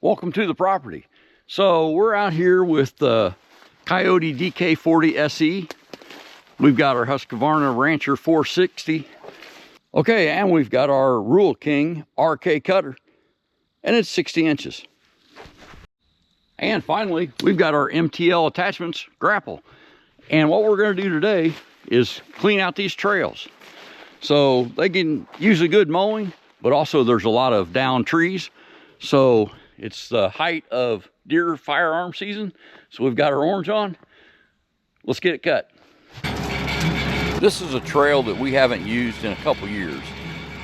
Welcome to the property. So we're out here with the Coyote DK40 SE. We've got our Husqvarna Rancher 460. Okay, and we've got our Rural King RK cutter, and it's 60 inches. And finally, we've got our MTL attachments grapple. And what we're going to do today is clean out these trails. So they can use a good mowing, but also there's a lot of down trees. So it's the height of deer firearm season. So we've got our orange on. Let's get it cut. This is a trail that we haven't used in a couple years.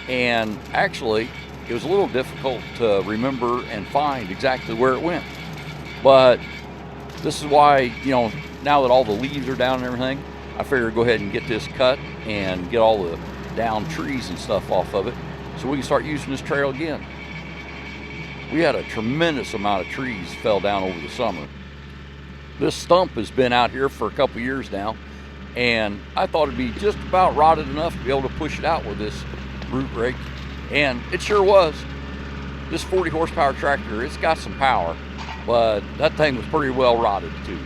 And actually, it was a little difficult to remember and find exactly where it went. But this is why, now that all the leaves are down and everything, I figured go ahead and get this cut and get all the down trees and stuff off of it so we can start using this trail again. We had a tremendous amount of trees fell down over the summer. This stump has been out here for a couple years now, and I thought it'd be just about rotted enough to be able to push it out with this root rake, and it sure was. This 40 horsepower tractor, it's got some power, but that thing was pretty well rotted too.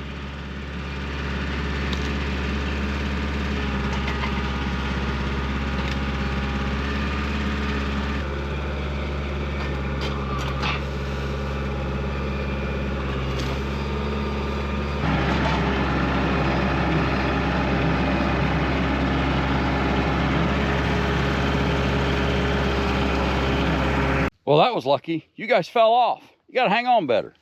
Well, that was lucky. You guys fell off. You got to hang on better.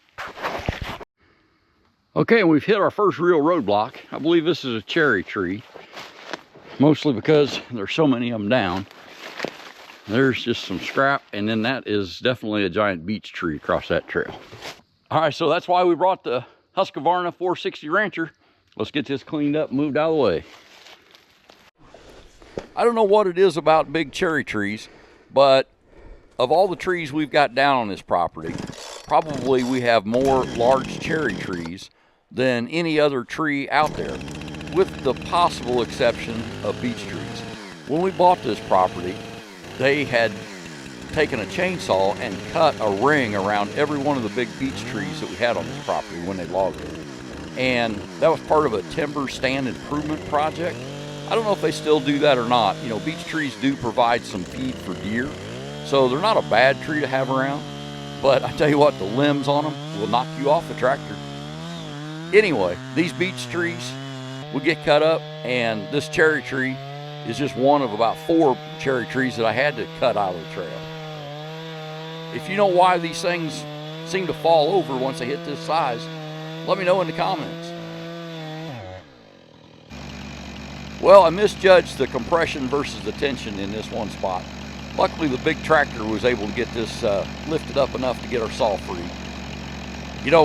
Okay, we've hit our first real roadblock. I believe this is a cherry tree, mostly because there's so many of them down. There's just some scrap, and then that is definitely a giant beech tree across that trail. All right, so that's why we brought the Husqvarna 460 Rancher. Let's get this cleaned up and moved out of the way. I don't know what it is about big cherry trees, but of all the trees we've got down on this property, probably we have more large cherry trees than any other tree out there, with the possible exception of beech trees. When we bought this property, they had taken a chainsaw and cut a ring around every one of the big beech trees that we had on this property when they logged it. And that was part of a timber stand improvement project. I don't know if they still do that or not. Beech trees do provide some feed for deer, so they're not a bad tree to have around, but I tell you what, the limbs on them will knock you off a tractor. Anyway, these beech trees will get cut up, and this cherry tree is just one of about 4 cherry trees that I had to cut out of the trail. If you know why these things seem to fall over once they hit this size, let me know in the comments. Well, I misjudged the compression versus the tension in this one spot. Luckily, the big tractor was able to get this lifted up enough to get our saw free.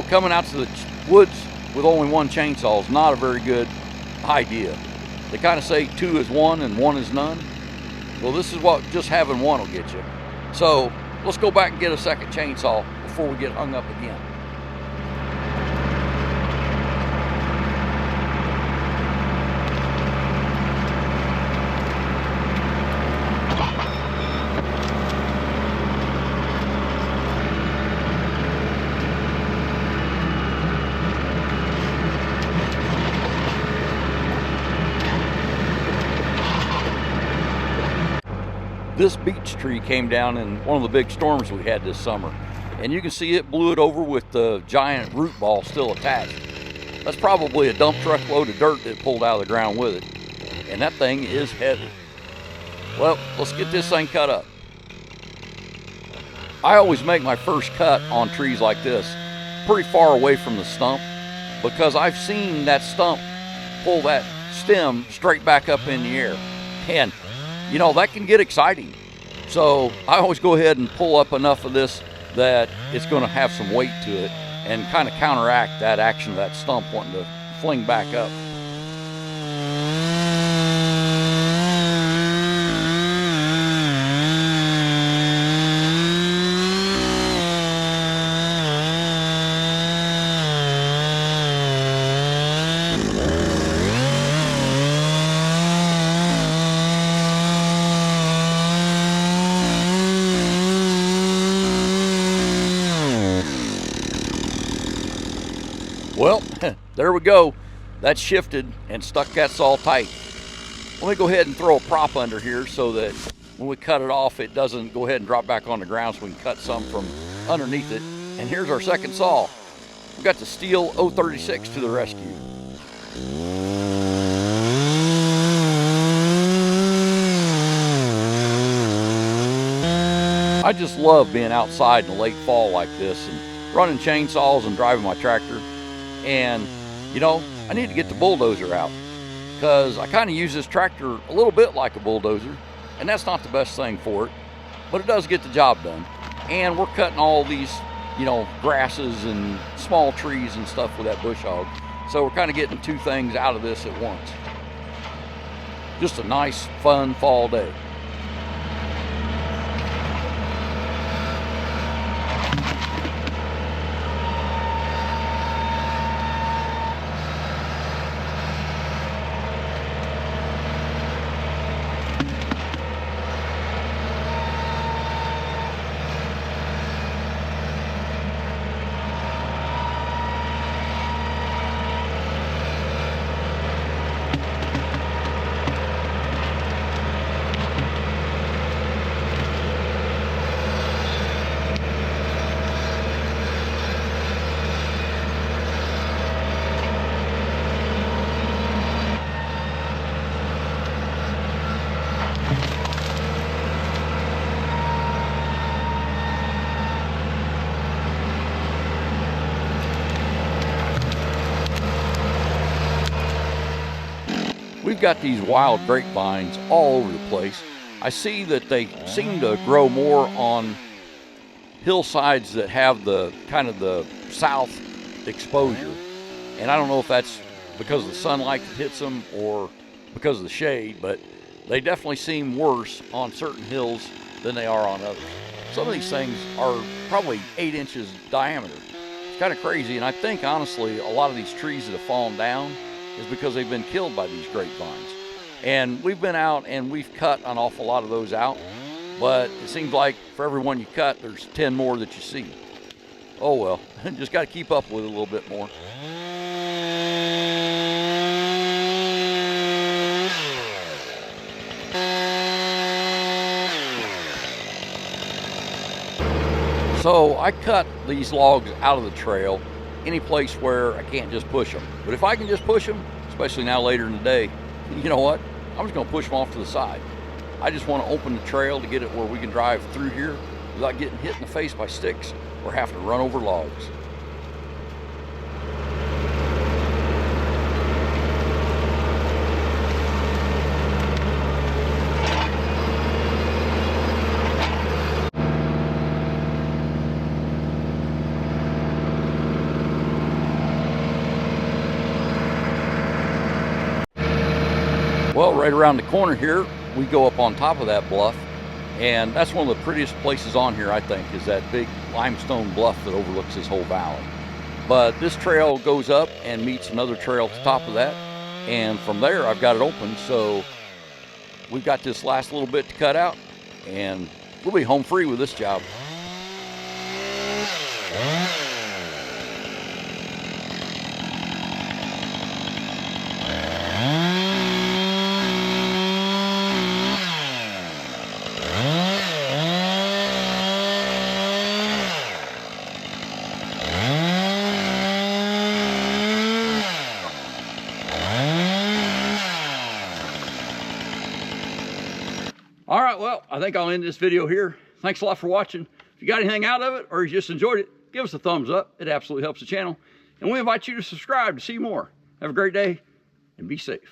Coming out to the woods with only one chainsaw is not a very good idea. They kind of say 2 is 1 and 1 is none. Well, this is what just having one will get you. So let's go back and get a second chainsaw before we get hung up again. This beech tree came down in one of the big storms we had this summer, and you can see it blew it over with the giant root ball still attached. That's probably a dump truck load of dirt that pulled out of the ground with it, and that thing is heavy. Well, let's get this thing cut up. I always make my first cut on trees like this pretty far away from the stump, because I've seen that stump pull that stem straight back up in the air, and that can get exciting. So I always go ahead and pull up enough of this that it's going to have some weight to it and kind of counteract that action of that stump wanting to fling back up. Well, there we go. That's shifted and stuck that saw tight. Let me go ahead and throw a prop under here so that when we cut it off, it doesn't go ahead and drop back on the ground, so we can cut some from underneath it. And here's our second saw. We got the Steel 036 to the rescue. I just love being outside in the late fall like this and running chainsaws and driving my tractor. And, you know, I need to get the bulldozer out because I kind of use this tractor a little bit like a bulldozer, and that's not the best thing for it, but it does get the job done. And we're cutting all these, you know, grasses and small trees and stuff with that bush hog. So we're kind of getting two things out of this at once. Just a nice, fun fall day. We've got these wild grapevines all over the place. I see that they seem to grow more on hillsides that have the kind of the south exposure. And I don't know if that's because of the sunlight that hits them or because of the shade, but they definitely seem worse on certain hills than they are on others. Some of these things are probably 8 inches diameter. It's kind of crazy, and I think honestly a lot of these trees that have fallen down is because they've been killed by these grapevines. And we've been out and we've cut an awful lot of those out, but it seems like for every one you cut, there's 10 more that you see. Oh well, just got to keep up with it a little bit more. So I cut these logs out of the trail any place where I can't just push them. But if I can just push them, especially now later in the day, you know what? I'm just gonna push them off to the side. I just wanna open the trail to get it where we can drive through here without getting hit in the face by sticks or having to run over logs. Well, right around the corner here, we go up on top of that bluff, and that's one of the prettiest places on here, I think, is that big limestone bluff that overlooks this whole valley. But this trail goes up and meets another trail at the top of that, and from there I've got it open, so we've got this last little bit to cut out, and we'll be home free with this job. All right, well, I think I'll end this video here. Thanks a lot for watching. If you got anything out of it or you just enjoyed it, give us a thumbs up. It absolutely helps the channel. And we invite you to subscribe to see more. Have a great day and be safe.